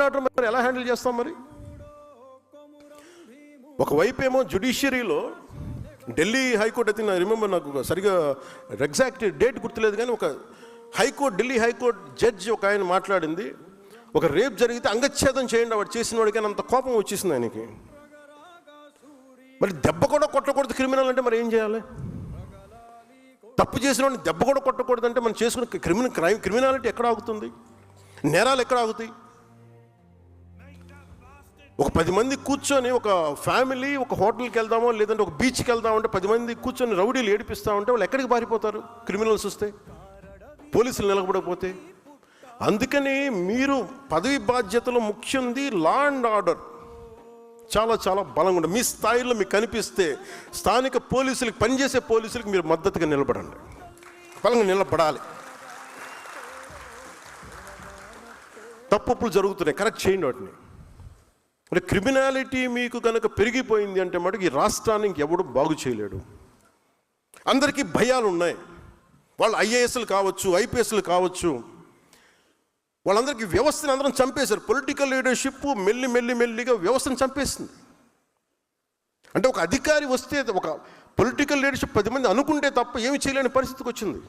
Order మరి ఎలా handle చేస్తాం? మరి ఒకవైపు ఏమో జ్యుడిషియరీలో ఢిల్లీ హైకోర్టు అయితే నాకు రిమెంబర్, నాకు సరిగా ఎగ్జాక్ట్ డేట్ గుర్తులేదు, కానీ ఒక ఢిల్లీ హైకోర్టు జడ్జి ఒక ఆయన మాట్లాడింది, ఒక రేప్ జరిగితే అంగచ్ఛేదం చేయండి వాడు చేసిన వాడికి, అంత కోపం వచ్చేసింది ఆయనకి. మరి దెబ్బ కూడా కొట్టకూడదు క్రిమినల్ అంటే మరి ఏం చేయాలి? తప్పు చేసిన వాడిని దెబ్బ కూడా కొట్టకూడదు అంటే మనం చేసుకునే క్రిమినాలిటీ ఎక్కడ ఆగుతుంది? నేరాలు ఎక్కడ ఆగుతాయి? ఒక 10 మంది కూర్చొని, ఒక ఫ్యామిలీ ఒక హోటల్కి వెళ్దామో లేదంటే ఒక బీచ్కి వెళ్దామంటే 10 మంది కూర్చొని రౌడీలు ఏడిపిస్తామంటే వాళ్ళు ఎక్కడికి పారిపోతారు? క్రిమినల్స్ వస్తే, పోలీసులు నిలబడకపోతే. అందుకని మీరు పదవి బాధ్యతలో ముఖ్యంది లా అండ్ ఆర్డర్ చాలా చాలా బలంగా ఉంటుంది. మీ స్థాయిలో మీకు కనిపిస్తే స్థానిక పోలీసులకు, పనిచేసే పోలీసులకు మీరు మద్దతుగా నిలబడండి, బలంగా నిలబడాలి. తప్పులు జరుగుతున్నాయి, కరెక్ట్ చేయండి వాటిని. అంటే క్రిమినాలిటీ మీకు కనుక పెరిగిపోయింది అంటే మటుకు ఈ రాష్ట్రాన్ని ఇంకెవడు బాగు చేయలేడు. అందరికీ భయాలు ఉన్నాయి. వాళ్ళు ఐఏఎస్లు కావచ్చు, ఐపీఎస్లు కావచ్చు, వాళ్ళందరికీ వ్యవస్థను అందరం చంపేశారు. పొలిటికల్ లీడర్షిప్ మెల్లిగా వ్యవస్థను చంపేస్తుంది. అంటే ఒక అధికారి వస్తే, ఒక పొలిటికల్ లీడర్షిప్ 10 మంది అనుకుంటే తప్ప ఏమి చేయలేని పరిస్థితికి వచ్చింది.